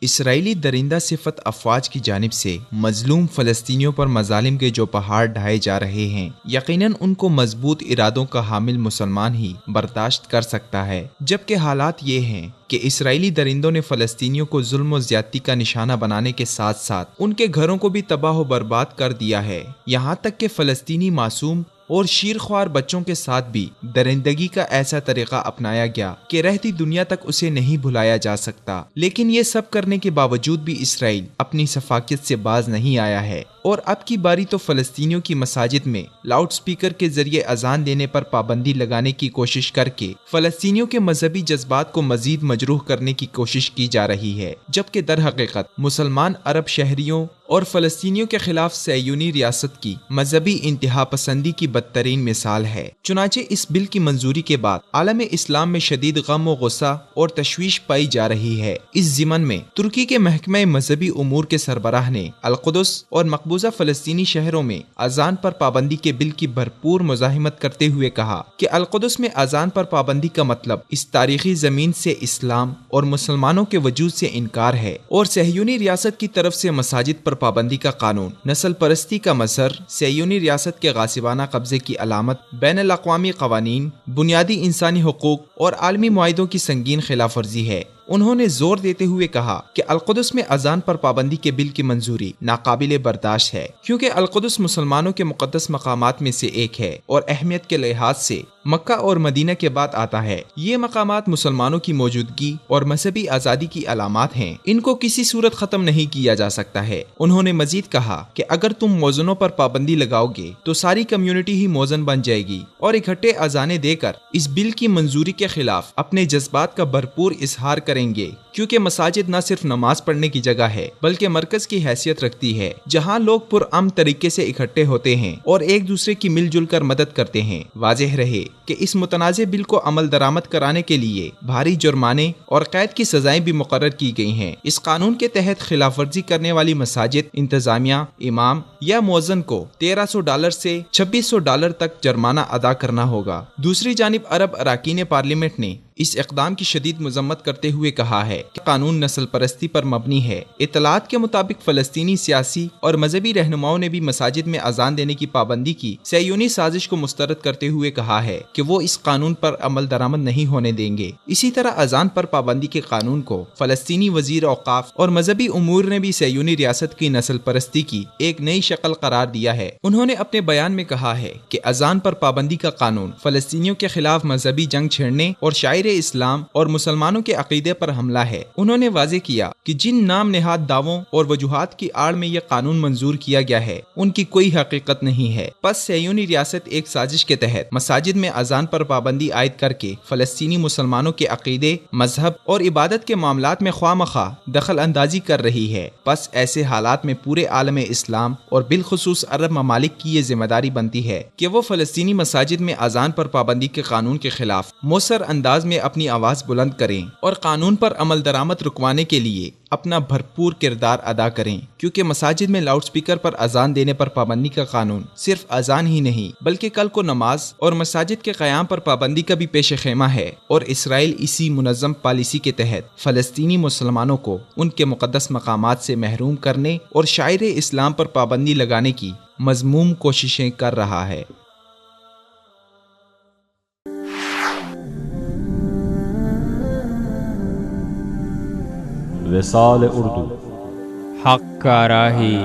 اسرائیلی درندہ صفت افواج کی جانب سے مظلوم فلسطینیوں پر مظالم کے جو پہاڑ ڈھائے جا رہے ہیں، یقیناً ان کو مضبوط ارادوں کا حامل مسلمان ہی برداشت کر سکتا ہے، جبکہ حالات یہ ہیں کہ اسرائیلی درندوں نے فلسطینیوں کو ظلم و زیادتی کا نشانہ بنانے کے ساتھ ساتھ ان کے گھروں کو بھی تباہ و برباد کر دیا ہے، یہاں تک کہ فلسطینی معصوم اور شیرخوار بچوں کے ساتھ بھی درندگی کا ایسا طریقہ اپنایا گیا کہ رہتی دنیا تک اسے نہیں بھلایا جا سکتا۔ لیکن یہ سب کرنے کے باوجود بھی اسرائیل اپنی سفاکت سے باز نہیں آیا ہے، اور اب کی باری تو فلسطینیوں کی مساجد میں لاؤڈ سپیکر کے ذریعے اذان دینے پر پابندی لگانے کی کوشش کر کے فلسطینیوں کے مذہبی جذبات کو مزید مجروح کرنے کی کوشش کی جا رہی ہے، جبکہ در حقیقت مسلمان عرب شہریوں اور فلسطینیوں کے خلاف صہیونی ریاست کی مذہبی انتہا پسندی کی بدترین مثال ہے۔ چنانچہ اس بل کی منظوری کے بعد عالم اسلام میں شدید غم و غصہ اور تشویش پائی جا رہی ہے۔ اس ضمن میں ترکی کے محکمہ مذہبی امور کے سربراہ نے القدس اور مقبوضہ فلسطینی شہروں میں اذان پر پابندی کے بل کی بھرپور مزاحمت کرتے ہوئے کہا کہ القدس میں اذان پر پابندی کا مطلب اس تاریخی زمین سے اسلام اور مسلمانوں کے وجود سے انکار ہے، اور صہیونی ریاست کی طرف سے مساجد پر پابندی کا قانون نسل پرستی کا مظہر، صہیونی ریاست کے غاصبانہ قبضے کی علامت، بین الاقوامی قوانین، بنیادی انسانی حقوق اور عالمی معاہدوں کی سنگین خلاف ورزی ہے۔ انہوں نے زور دیتے ہوئے کہا کہ القدس میں اذان پر پابندی کے بل کی منظوری ناقابل برداشت ہے، کیونکہ القدس مسلمانوں کے مقدس مقامات میں سے ایک ہے اور اہمیت کے لحاظ سے مکہ اور مدینہ کے بعد آتا ہے۔ یہ مقامات مسلمانوں کی موجودگی اور مذہبی آزادی کی علامات ہیں، ان کو کسی صورت ختم نہیں کیا جا سکتا ہے۔ انہوں نے مزید کہا کہ اگر تم موزنوں پر پابندی لگاؤ گے تو ساری کمیونٹی ہی موزن بن جائے گی، اور اکٹھے اذانیں دے کر اس بل کی منظوری کے خلاف اپنے جذبات کا بھرپور اظہار کریں گے، کیونکہ مساجد نہ صرف نماز پڑھنے کی جگہ ہے بلکہ مرکز کی حیثیت رکھتی ہے، جہاں لوگ پرامن طریقے سے اکٹھے ہوتے ہیں اور ایک دوسرے کی مل جل کر مدد کرتے ہیں۔ واضح رہے کہ اس متنازع بل کو عمل درآمد کرانے کے لیے بھاری جرمانے اور قید کی سزائیں بھی مقرر کی گئی ہیں۔ اس قانون کے تحت خلاف ورزی کرنے والی مساجد، انتظامیہ، امام یا مؤذن کو $1300 سے $2600 تک جرمانہ ادا کرنا ہوگا۔ دوسری جانب عرب اراکین پارلیمنٹ نے اس اقدام کی شدید مذمت کرتے ہوئے کہا ہے کہ قانون نسل پرستی پر مبنی ہے۔ اطلاعات کے مطابق فلسطینی سیاسی اور مذہبی رہنماؤں نے بھی مساجد میں اذان دینے کی پابندی کی صہیونی سازش کو مسترد کرتے ہوئے کہا ہے کہ وہ اس قانون پر عمل درآمد نہیں ہونے دیں گے۔ اسی طرح اذان پر پابندی کے قانون کو فلسطینی وزیر اوقاف اور مذہبی امور نے بھی صہیونی ریاست کی نسل پرستی کی ایک نئی شکل قرار دیا ہے۔ انہوں نے اپنے بیان میں کہا ہے کہ اذان پر پابندی کا قانون فلسطینیوں کے خلاف مذہبی جنگ چھیڑنے اور شاعر اسلام اور مسلمانوں کے عقیدے پر حملہ ہے۔ انہوں نے واضح کیا کہ جن نام نہاد دعووں اور وجوہات کی آڑ میں یہ قانون منظور کیا گیا ہے ان کی کوئی حقیقت نہیں ہے۔ پس صہیونی ریاست ایک سازش کے تحت مساجد میں اذان پر پابندی عائد کر کے فلسطینی مسلمانوں کے عقیدے، مذہب اور عبادت کے معاملات میں خواہ مخواہ دخل اندازی کر رہی ہے۔ پس ایسے حالات میں پورے عالم اسلام اور بالخصوص عرب ممالک کی یہ ذمہ داری بنتی ہے کہ وہ فلسطینی مساجد میں اذان پر پابندی کے قانون کے خلاف مؤثر انداز میں اپنی آواز بلند کریں اور قانون پر عمل درآمد رکوانے کے لیے اپنا بھرپور کردار ادا کریں، کیونکہ مساجد میں لاؤڈ سپیکر پر اذان دینے پر پابندی کا قانون صرف اذان ہی نہیں بلکہ کل کو نماز اور مساجد کے قیام پر پابندی کا بھی پیش خیمہ ہے، اور اسرائیل اسی منظم پالیسی کے تحت فلسطینی مسلمانوں کو ان کے مقدس مقامات سے محروم کرنے اور شاعر اسلام پر پابندی لگانے کی مذموم کوششیں کر رہا ہے۔ وصال اردو، حق کا راہی